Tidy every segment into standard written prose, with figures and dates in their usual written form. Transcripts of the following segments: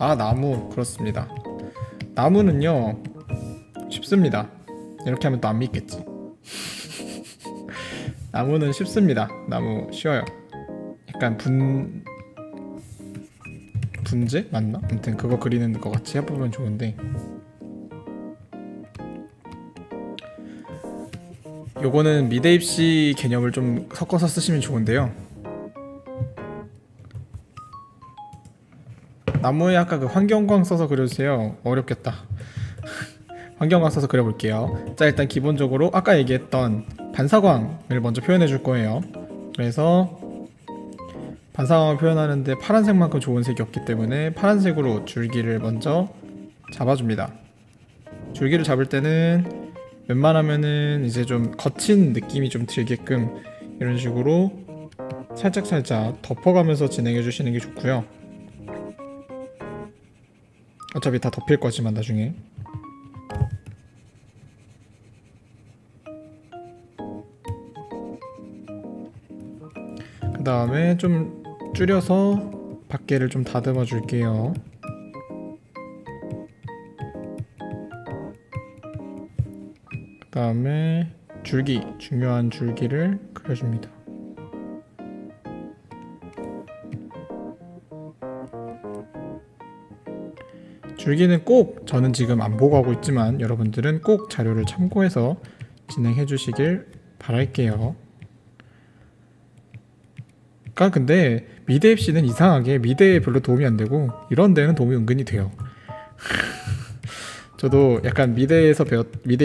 아, 나무. 그렇습니다. 나무는요 쉽습니다. 이렇게 하면 또 안 믿겠지. 나무는 쉽습니다. 나무 쉬워요. 약간 분재? 맞나? 아무튼 그거 그리는 거 같이 해보면 좋은데, 요거는 미대 입시 개념을 좀 섞어서 쓰시면 좋은데요. 나무에 아까 그 환경광 써서 그려주세요. 어렵겠다. 환경광 써서 그려볼게요. 자, 일단 기본적으로 아까 얘기했던 반사광을 먼저 표현해 줄 거예요. 그래서 반사광을 표현하는데 파란색만큼 좋은 색이 없기 때문에 파란색으로 줄기를 먼저 잡아줍니다. 줄기를 잡을 때는 웬만하면은 이제 좀 거친 느낌이 좀 들게끔 이런 식으로 살짝살짝 덮어가면서 진행해 주시는 게 좋고요. 어차피 다 덮일 거지만 나중에. 그 다음에 좀 줄여서 밖에를 좀 다듬어 줄게요. 그 다음에 줄기, 중요한 줄기를 그려줍니다. 줄기는 꼭, 저는 지금 안 보고 하고 있지만 여러분들은 꼭 자료를 참고해서 진행해 주시길 바랄게요. 그러니까 근데 미대 입시는 이상하게 미대에 별로 도움이 안 되고 이런 데는 도움이 은근히 돼요. 저도 약간 미대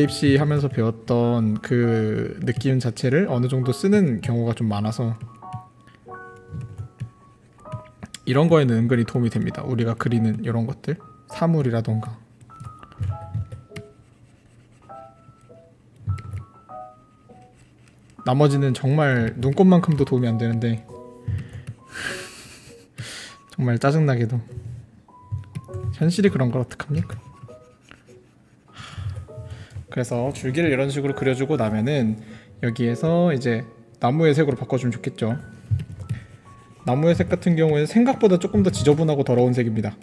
입시 하면서 배웠던 그 느낌 자체를 어느 정도 쓰는 경우가 좀 많아서 이런 거에는 은근히 도움이 됩니다. 우리가 그리는 이런 것들, 사물이라던가. 나머지는 정말 눈곱만큼도 도움이 안 되는데 정말 짜증나게도 현실이 그런 걸 어떡합니까? 그래서 줄기를 이런 식으로 그려주고 나면은 여기에서 이제 나무의 색으로 바꿔주면 좋겠죠. 나무의 색 같은 경우에는 생각보다 조금 더 지저분하고 더러운 색입니다.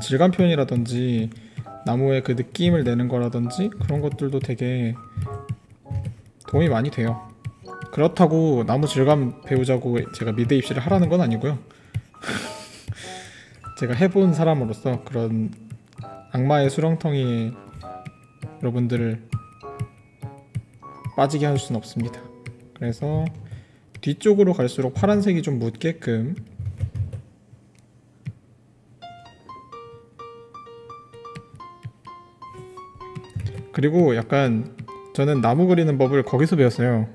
질감 표현이라든지 나무의 그 느낌을 내는 거라든지 그런 것들도 되게 도움이 많이 돼요. 그렇다고 나무 질감 배우자고 제가 미대 입시를 하라는 건 아니고요. 제가 해본 사람으로서 그런 악마의 수렁텅이에 여러분들을 빠지게 할 수는 없습니다. 그래서 뒤쪽으로 갈수록 파란색이 좀 묻게끔, 그리고 약간 저는 나무 그리는 법을 거기서 배웠어요.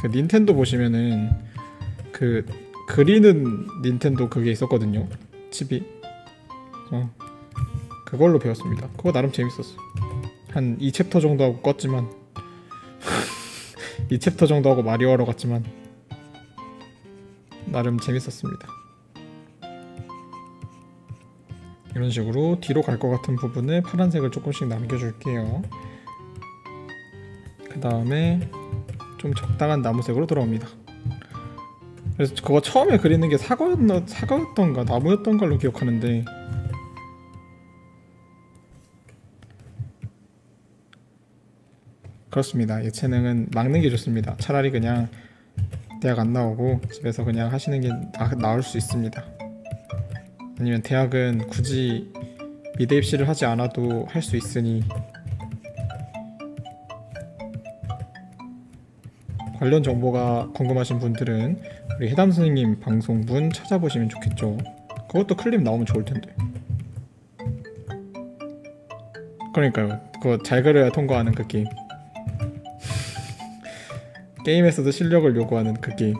그 닌텐도 보시면은 그 그리는 닌텐도 그게 있었거든요, 칩이. 그걸로 배웠습니다. 그거 나름 재밌었어. 한 2챕터 정도 하고 껐지만 2챕터 정도 하고 마리오 하러 갔지만 나름 재밌었습니다. 이런 식으로 뒤로 갈 것 같은 부분에 파란색을 조금씩 남겨줄게요. 그 다음에 좀 적당한 나무색으로 돌아옵니다. 그래서 그거 처음에 그리는 게 사과였던가 나무였던 걸로 기억하는데, 그렇습니다. 예체능은 막는 게 좋습니다. 차라리 그냥 대학 안 나오고 집에서 그냥 하시는 게 나을 수 있습니다. 아니면 대학은 굳이 미대 입시를 하지 않아도 할 수 있으니 관련 정보가 궁금하신 분들은 우리 해담 선생님 방송분 찾아보시면 좋겠죠. 그것도 클립 나오면 좋을 텐데. 그러니까요. 그거 잘 그려야 통과하는 그 게임. 게임에서도 실력을 요구하는 그 게임.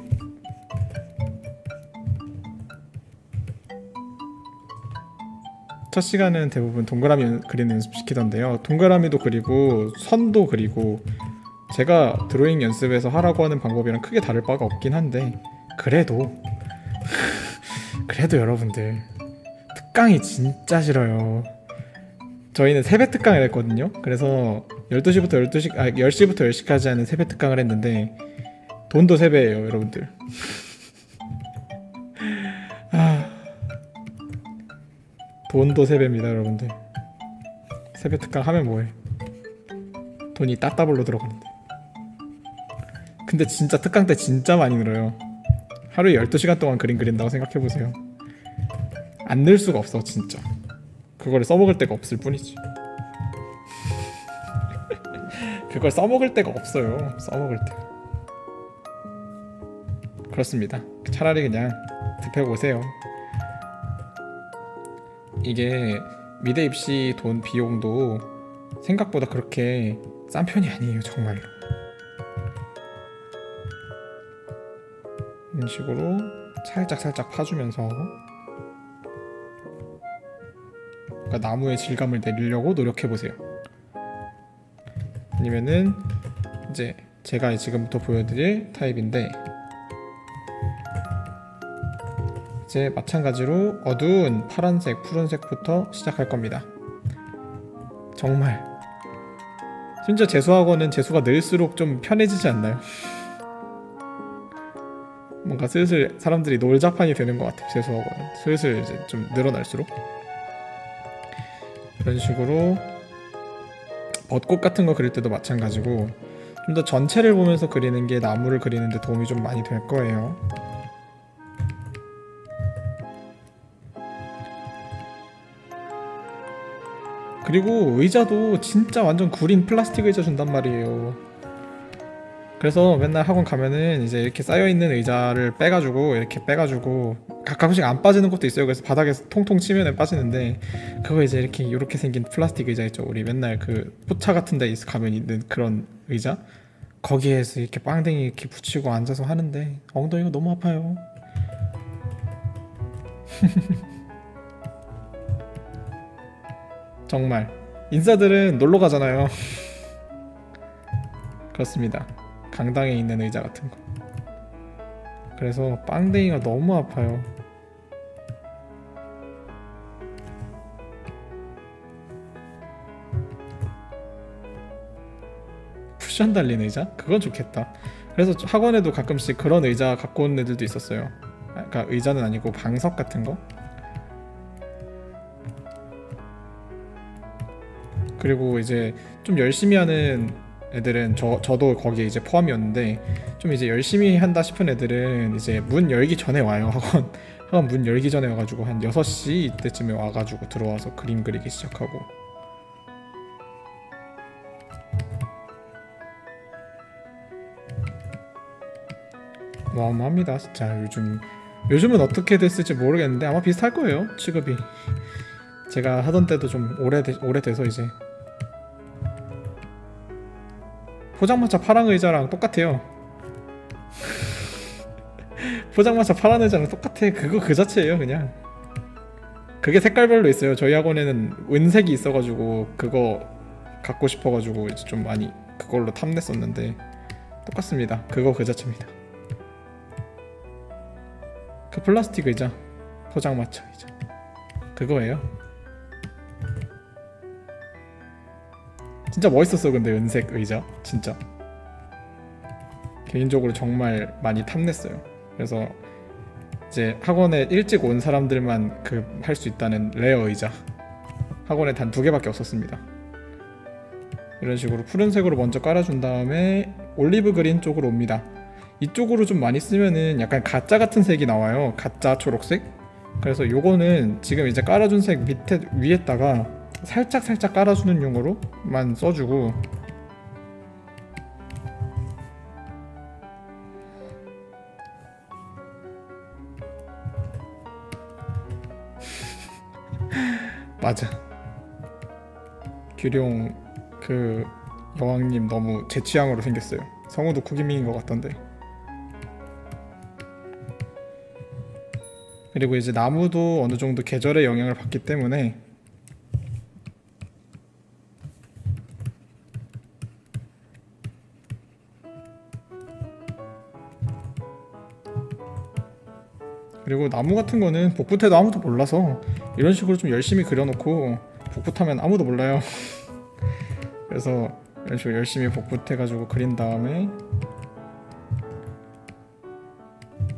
첫 시간은 대부분 동그라미 그리는 연습 시키던데요. 동그라미도 그리고 선도 그리고, 제가 드로잉 연습에서 하라고 하는 방법이랑 크게 다를 바가 없긴 한데, 그래도 여러분들 특강이 진짜 싫어요. 저희는 세배 특강을 했거든요. 그래서 10시부터 10시까지 하는 세배 특강을 했는데 돈도 세배예요, 여러분들. 돈도 3배입니다 여러분들. 3배 특강 하면 뭐해. 돈이 따따블로 들어가는데. 근데 진짜 특강 때 진짜 많이 늘어요. 하루에 12시간 동안 그림 그린다고 생각해보세요. 안 늘 수가 없어 진짜. 그거를 써먹을 데가 없을 뿐이지. 그걸 써먹을 데가 없어요. 써먹을 데가. 그렇습니다. 차라리 그냥 득팩 오세요. 이게 미대 입시 돈 비용도 생각보다 그렇게 싼 편이 아니에요 정말로. 이런 식으로 살짝 파주면서 그러니까 나무의 질감을 내리려고 노력해보세요. 아니면은 이제 제가 지금부터 보여드릴 타입인데, 이제 마찬가지로 어두운 파란색, 푸른색부터 시작할 겁니다. 정말 심지어 재수학원은 재수가 늘수록 좀 편해지지 않나요? 뭔가 슬슬 사람들이 놀자판이 되는 것 같아요. 재수학원은 슬슬 이제 좀 늘어날수록. 이런 식으로 벚꽃 같은 거 그릴 때도 마찬가지고 좀 더 전체를 보면서 그리는 게 나무를 그리는 데 도움이 좀 많이 될 거예요. 그리고 의자도 진짜 완전 구린 플라스틱 의자 준단 말이에요. 그래서 맨날 학원 가면은 이제 이렇게 쌓여있는 의자를 빼가지고 이렇게 빼가지고 가끔씩 안 빠지는 것도 있어요. 그래서 바닥에서 통통 치면은 빠지는데, 그거 이제 이렇게 생긴 플라스틱 의자 있죠. 우리 맨날 그 포차 같은 데 가면 있는 그런 의자, 거기에서 이렇게 빵댕이 이렇게 붙이고 앉아서 하는데 엉덩이가 너무 아파요. 정말 인싸들은 놀러 가잖아요. 그렇습니다. 강당에 있는 의자 같은 거. 그래서 빵댕이가 너무 아파요. 쿠션 달린 의자? 그건 좋겠다. 그래서 학원에도 가끔씩 그런 의자 갖고 온 애들도 있었어요. 그러니까 의자는 아니고 방석 같은 거. 그리고 이제 좀 열심히 하는 애들은 저도 거기에 이제 포함이었는데, 좀 이제 열심히 한다 싶은 애들은 이제 문 열기 전에 와요. 학원 문 열기 전에 와가지고 한 6시 이때쯤에 와가지고 들어와서 그림 그리기 시작하고. 어마어마합니다 진짜. 요즘은 어떻게 됐을지 모르겠는데 아마 비슷할 거예요 취급이. 제가 하던 때도 좀 오래돼서 이제 포장마차 파란 의자랑 똑같아요. 포장마차 파란 의자랑 똑같아. 그거 그 자체예요 그냥. 그게 색깔별로 있어요. 저희 학원에는 은색이 있어가지고 그거 갖고 싶어가지고 이제 좀 많이 그걸로 탐냈었는데 똑같습니다. 그거 그 자체입니다. 그 플라스틱 의자, 포장마차 의자, 그거예요. 진짜 멋있었어. 근데 은색 의자 진짜 개인적으로 정말 많이 탐냈어요. 그래서 이제 학원에 일찍 온 사람들만 할 수 있다는 레어 의자, 학원에 단 2개밖에 없었습니다. 이런 식으로 푸른색으로 먼저 깔아준 다음에 올리브 그린 쪽으로 옵니다. 이쪽으로 좀 많이 쓰면은 약간 가짜 같은 색이 나와요. 가짜 초록색. 그래서 요거는 지금 이제 깔아준 색 위에다가 살짝 깔아주는 용으로만 써주고, 맞아. 규룡 그 여왕님 너무 제 취향으로 생겼어요. 성우도 쿠기민인 것 같던데. 그리고 이제 나무도 어느 정도 계절의 영향을 받기 때문에 그리고 나무 같은 거는 복붙해도 아무도 몰라서 이런 식으로 좀 열심히 그려놓고 복붙하면 아무도 몰라요. 그래서 이런 식으로 열심히 복붙해가지고 그린 다음에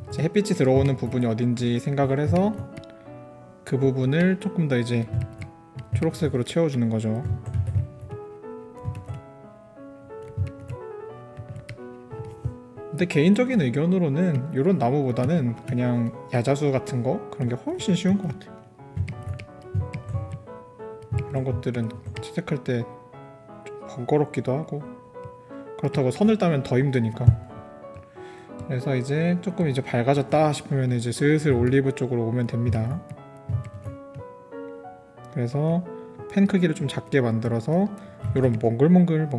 이제 햇빛이 들어오는 부분이 어딘지 생각을 해서 그 부분을 조금 더 이제 초록색으로 채워주는 거죠. 근데 개인적인 의견으로는 이런 나무보다는 그냥 야자수 같은 거 그런 게 훨씬 쉬운 것 같아요. 이런 것들은 채색할 때 좀 번거롭기도 하고 그렇다고 선을 따면 더 힘드니까. 그래서 이제 조금 이제 밝아졌다 싶으면 이제 슬슬 올리브 쪽으로 오면 됩니다. 그래서 펜 크기를 좀 작게 만들어서 이런 몽글몽글한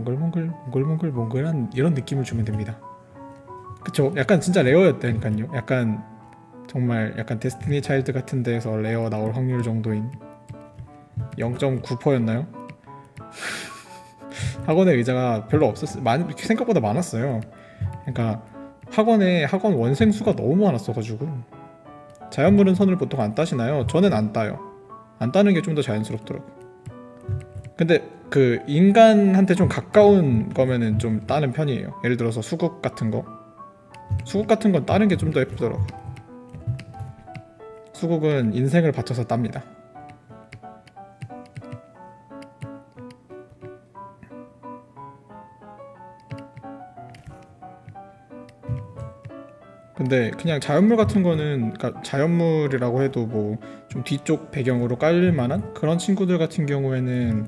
이런 느낌을 주면 됩니다. 그쵸? 약간 진짜 레어였다니까요. 약간 정말 약간 데스티니 차일드 같은 데에서 레어 나올 확률 정도인 0.9%였나요? 학원에 의자가 별로 없었어요. 생각보다 많았어요. 그러니까 학원 원생 수가 너무 많았어가지고. 자연물은 선을 보통 안 따시나요? 저는 안 따요. 안 따는 게 좀 더 자연스럽더라고. 근데 그 인간한테 좀 가까운 거면은 좀 따는 편이에요. 예를 들어서 수국 같은 건 따는 게 좀 더 예쁘더라고. 수국은 인생을 바쳐서 땁니다. 근데 그냥 자연물 같은 거는, 그러니까 자연물이라고 해도 뭐 좀 뒤쪽 배경으로 깔릴 만한 그런 친구들 같은 경우에는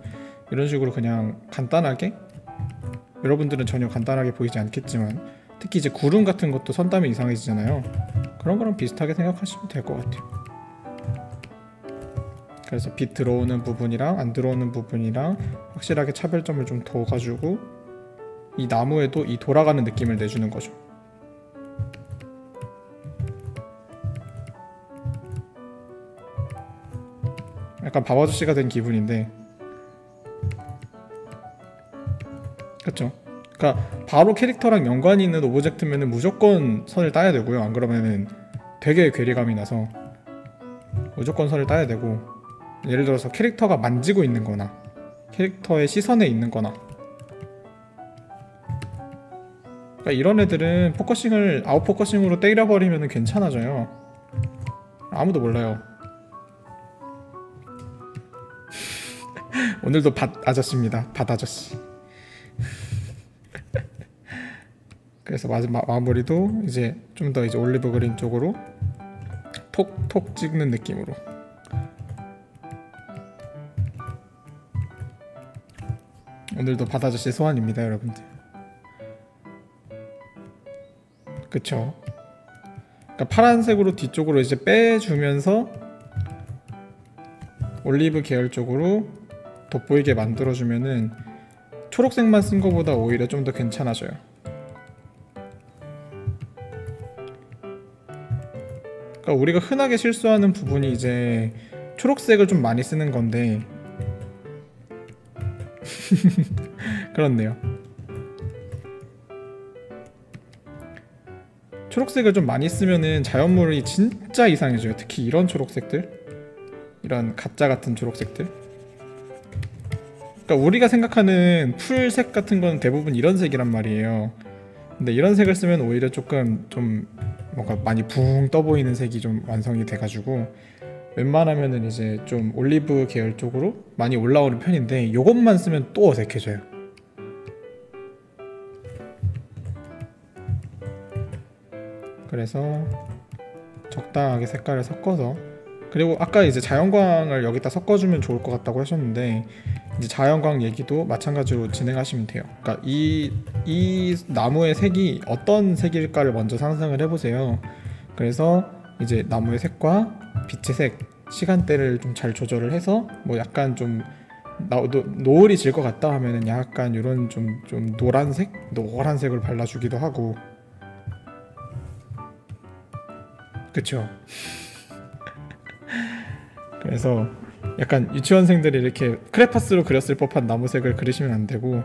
이런 식으로 그냥 간단하게, 여러분들은 전혀 간단하게 보이지 않겠지만 특히 이제 구름 같은 것도 선 따면 이상해지잖아요. 그런 거랑 비슷하게 생각하시면 될 것 같아요. 그래서 빛 들어오는 부분이랑 안 들어오는 부분이랑 확실하게 차별점을 좀 둬가지고 이 나무에도 이 돌아가는 느낌을 내주는 거죠. 약간 밥아저씨가 된 기분인데, 그쵸? 그러니까 바로 캐릭터랑 연관이 있는 오브젝트면은 무조건 선을 따야 되고요. 안 그러면은 되게 괴리감이 나서 무조건 선을 따야 되고, 예를 들어서 캐릭터가 만지고 있는 거나 캐릭터의 시선에 있는 거나, 그러니까 이런 애들은 포커싱을 아웃포커싱으로 때려버리면 괜찮아져요. 아무도 몰라요. 오늘도 밭 아저씨입니다. 밭 아저씨. 그래서 마무리도 이제 좀 더 이제 올리브 그린 쪽으로 톡톡 찍는 느낌으로. 오늘도 밭 아저씨 소환입니다, 여러분들. 그쵸? 그러니까 파란색으로 뒤쪽으로 이제 빼주면서 올리브 계열 쪽으로 돋보이게 만들어주면은 초록색만 쓴 거보다 오히려 좀 더 괜찮아져요. 그러니까 우리가 흔하게 실수하는 부분이 이제 초록색을 좀 많이 쓰는 건데 그렇네요. 초록색을 좀 많이 쓰면은 자연물이 진짜 이상해져요. 특히 이런 초록색들, 이런 가짜 같은 초록색들. 그러니까 우리가 생각하는 풀색 같은 건 대부분 이런 색이란 말이에요. 근데 이런 색을 쓰면 오히려 조금 좀 뭔가 많이 붕 떠 보이는 색이 좀 완성이 돼가지고 웬만하면은 이제 좀 올리브 계열 쪽으로 많이 올라오는 편인데, 요것만 쓰면 또 어색해져요. 그래서 적당하게 색깔을 섞어서, 그리고 아까 이제 자연광을 여기다 섞어주면 좋을 것 같다고 하셨는데, 이제 자연광 얘기도 마찬가지로 진행하시면 돼요. 그러니까 이 나무의 색이 어떤 색일까를 먼저 상상을 해보세요. 그래서 이제 나무의 색과 빛의 색, 시간대를 좀 잘 조절을 해서 뭐 약간 좀 노을이 질 것 같다 하면은 약간 이런 좀 노란색을 발라주기도 하고. 그쵸? 그래서 약간 유치원생들이 이렇게 크레파스로 그렸을 법한 나무색을 그리시면 안 되고,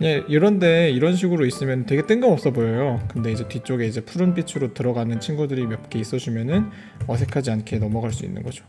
예, 이런데 이런 식으로 있으면 되게 뜬금없어 보여요. 근데 이제 뒤쪽에 이제 푸른빛으로 들어가는 친구들이 몇 개 있어주면은 어색하지 않게 넘어갈 수 있는 거죠.